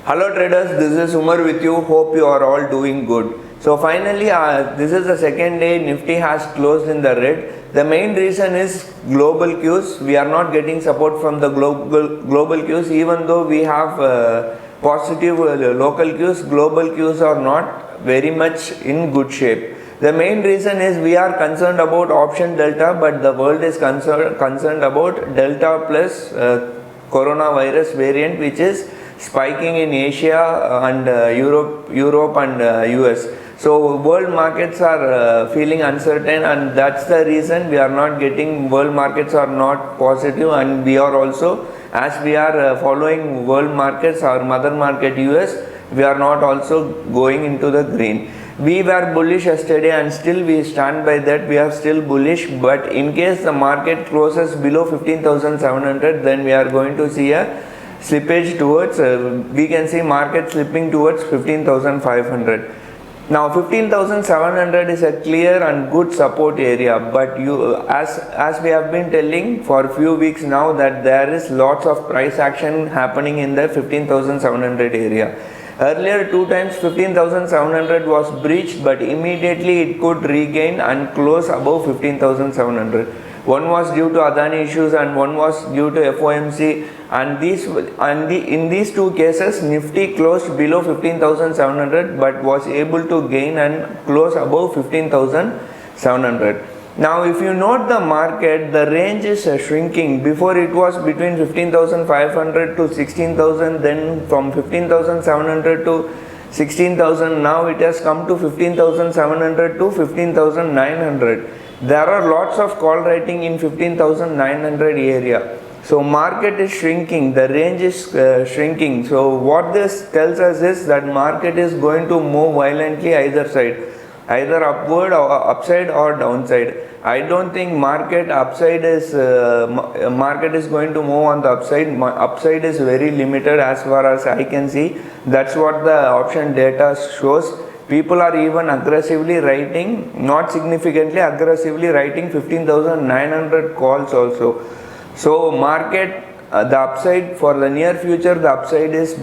Hello traders, this is Umar with you. Hope you are all doing good. So finally, this is the second day Nifty has closed in the red. The main reason is global cues. We are not getting support from the global cues, even though we have positive local cues. Global cues are not very much in good shape. The main reason is we are concerned about option delta, but the world is concerned about delta plus coronavirus variant, which is spiking in Asia and Europe and US. So world markets are feeling uncertain, and that's the reason we are not getting, world markets are not positive, and we are also, as we are following world markets, our mother market US, we are not also going into the green. We were bullish yesterday and still we stand by that, we are still bullish, but in case the market closes below 15,700, then we are going to see a slippage towards, we can see market slipping towards 15,500. Now 15,700 is a clear and good support area, but as we have been telling for a few weeks now, that there is lots of price action happening in the 15,700 area. Earlier two times 15,700 was breached, but immediately it could regain and close above 15,700. One was due to Adani issues and one was due to FOMC, and in these two cases Nifty closed below 15,700 but was able to gain and close above 15,700. Now if you note the market, the range is shrinking. Before it was between 15,500 to 16,000, then from 15,700 to 16,000, now it has come to 15,700 to 15,900. There are lots of call writing in 15,900 area. So market is shrinking, the range is shrinking. So what this tells us is that market is going to move violently either side, either upward or upside or downside. I don't think market is going to move on the upside. Upside is very limited as far as I can see. That's what the option data shows. People are even aggressively writing, not significantly aggressively writing 15,900 calls also. So market, the upside for the near future, the upside is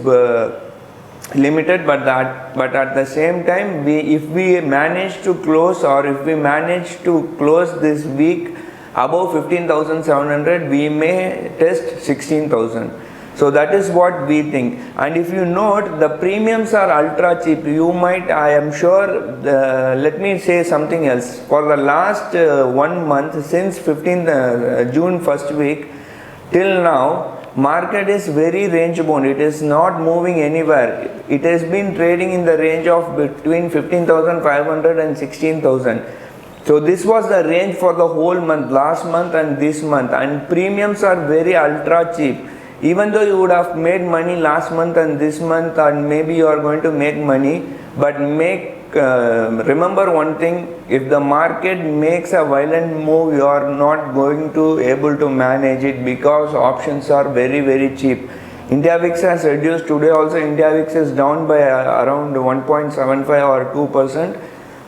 limited, but at the same time, if we manage to close, or if we manage to close this week above 15,700, we may test 16,000. So that is what we think. And if you note, the premiums are ultra cheap. I am sure, let me say something else. For the last 1 month, since June first week till now, market is very range bound. It is not moving anywhere. It has been trading in the range of between 15,500 and 16,000. So this was the range for the whole month, last month and this month, and premiums are very ultra cheap. Even though you would have made money last month and this month, and maybe you are going to make money, but remember one thing: if the market makes a violent move, you are not going to able to manage it, because options are very, very cheap. India VIX has reduced today. Also, India VIX is down by around 1.75 or 2%.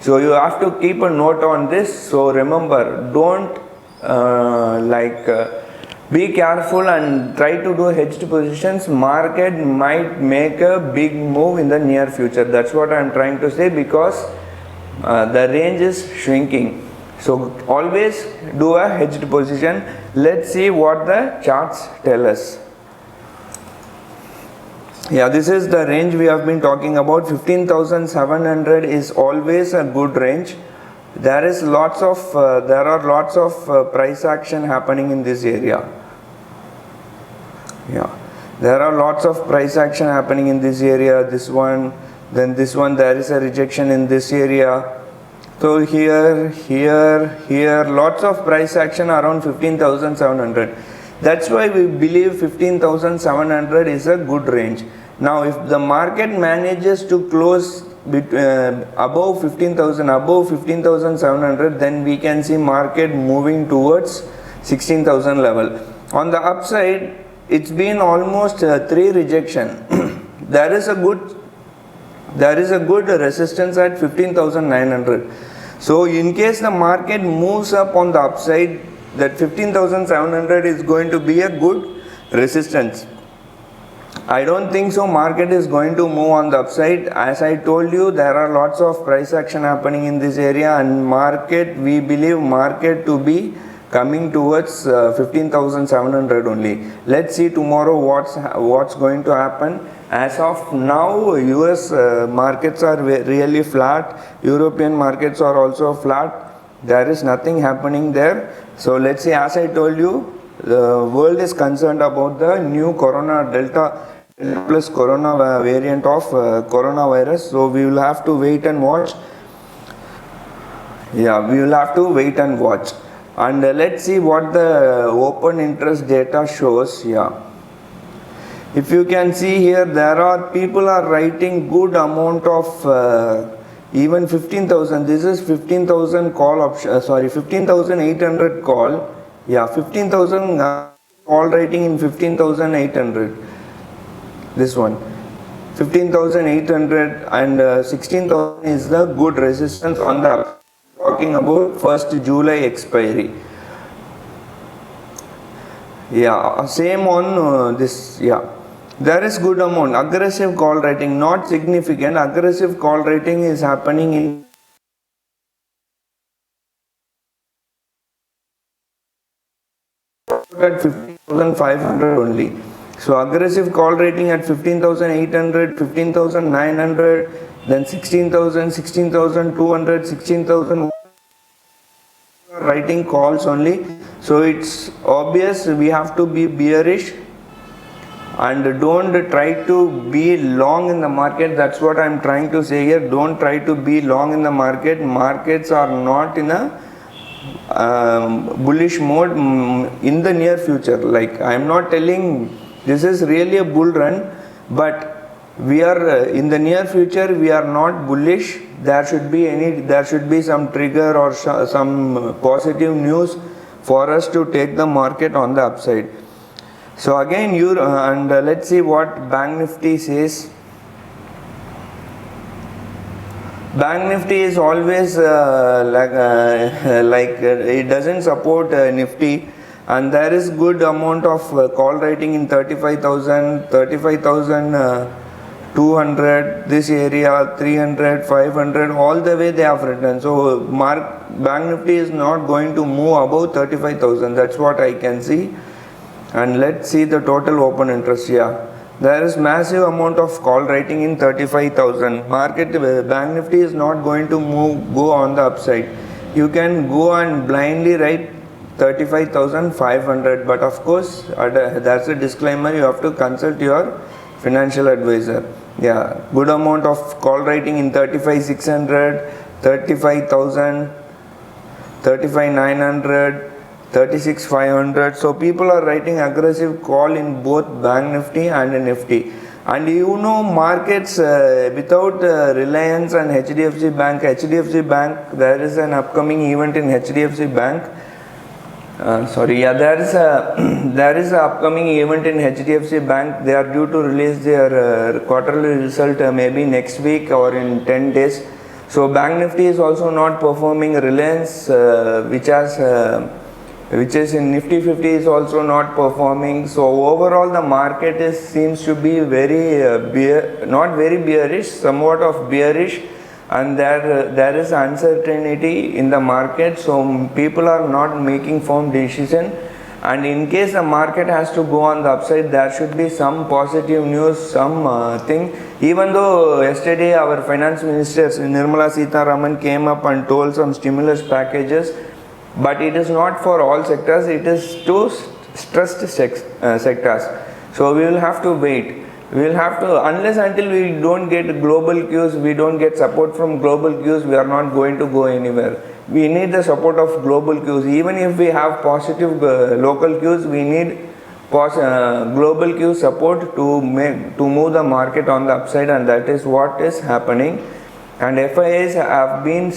So you have to keep a note on this. So remember, don't be careful and try to do hedged positions. Market might make a big move in the near future. That's what I am trying to say, because the range is shrinking. So always do a hedged position. Let's see what the charts tell us. Yeah, this is the range we have been talking about. 15,700 is always a good range. There are lots of price action happening in this area. Yeah, there are lots of price action happening in this area. This one, then this one, there is a rejection in this area. So here, lots of price action around 15,700. That's why we believe 15,700 is a good range. Now if the market manages to close above 15,000, above 15,700, then we can see market moving towards 16,000 level. On the upside, it's been almost 3 rejection. There is a good resistance at 15,900. So in case the market moves up on the upside, that 15,700 is going to be a good resistance. I don't think so. Market is going to move on the upside. As I told you, there are lots of price action happening in this area, and market, we believe market to be coming towards 15,700 only. Let's see tomorrow what's going to happen. As of now, US markets are really flat. European markets are also flat. There is nothing happening there. So let's see. As I told you, the world is concerned about the new corona delta plus corona variant of coronavirus. So we will have to wait and watch. Yeah, we will have to wait and watch. And let's see what the open interest data shows. Yeah, if you can see here, there are people are writing good amount of even 15,000. This is 15,000 call option. 15,800 call. Yeah, 15,000 call writing in 15,800. This one 15,800 and 16,000 is the good resistance on the talking about 1st July expiry. Yeah, same on this. Yeah, there is good amount aggressive call writing, not significant. Aggressive call writing is happening in at 15,500 only. So aggressive call rating at 15,800, 15,900, then 16,000, 16,200, 16,000 writing calls only. So it's obvious we have to be bearish and don't try to be long in the market. That's what I'm trying to say here. Don't try to be long in the market. Markets are not in a bullish mode in the near future. Like, I am not telling this is really a bull run, but we are in the near future we are not bullish. There should be some trigger or some positive news for us to take the market on the upside. So again let's see what Bank Nifty says. Bank Nifty is always it doesn't support Nifty, and there is good amount of call writing in 35,000, 35,200, this area 300, 500, all the way they have written. So Bank Nifty is not going to move above 35,000. That's what I can see. And let's see the total open interest. Yeah, there is massive amount of call writing in 35,000. Market Bank Nifty is not going to go on the upside. You can go and blindly write 35,500, but of course that's a disclaimer. You have to consult your financial advisor. Yeah, good amount of call writing in 35,600, 35,000, 35,900, 36,500. So people are writing aggressive call in both Bank Nifty and Nifty. And markets without Reliance and HDFC Bank. There is an upcoming event in HDFC Bank. There is a upcoming event in HDFC Bank. They are due to release their quarterly result maybe next week or in 10 days. So Bank Nifty is also not performing. Reliance, which is in Nifty 50, is also not performing. So overall the market seems to be very not very bearish, somewhat of bearish, and there is uncertainty in the market. So people are not making firm decision, and in case the market has to go on the upside, there should be some positive news, some thing. Even though yesterday our finance minister Nirmala Sitharaman came up and told some stimulus packages, but it is not for all sectors, it is to stressed sectors. So we will have to wait. We will have to, unless until we don't get global cues, we don't get support from global cues, we are not going to go anywhere. We need the support of global cues. Even if we have positive local cues, we need global cue support to move the market on the upside, and that is what is happening. And FIIs have been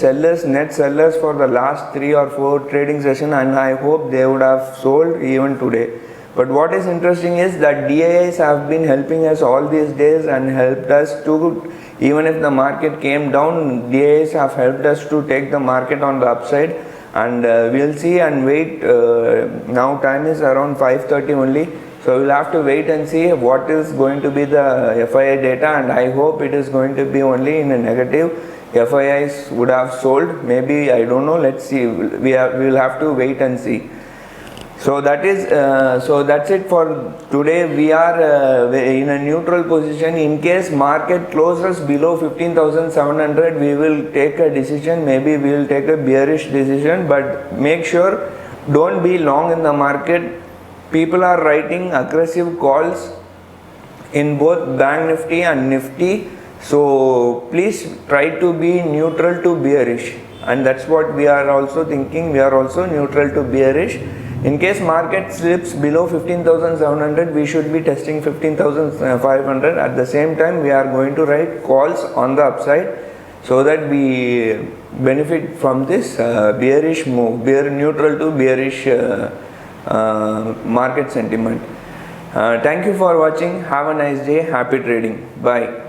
net sellers for the last 3 or 4 trading sessions, and I hope they would have sold even today. But what is interesting is that DIIs have been helping us all these days and helped us to, even if the market came down, DIIs have helped us to take the market on the upside. And we'll see and wait. Now time is around 5:30 only. So we'll have to wait and see what is going to be the FII data, and I hope it is going to be only in a negative. FIIs would have sold, maybe, I don't know, let's see, we will have to wait and see. So that's it for today. We are in a neutral position. In case market closes below 15,700, we will take a decision. Maybe we will take a bearish decision, but make sure don't be long in the market. People are writing aggressive calls in both Bank Nifty and Nifty. So please try to be neutral to bearish, and that's what we are also thinking. We are also neutral to bearish. In case market slips below 15,700, we should be testing 15,500. At the same time, we are going to write calls on the upside so that we benefit from this bearish move, neutral to bearish market sentiment. Thank you for watching. Have a nice day. Happy trading. Bye.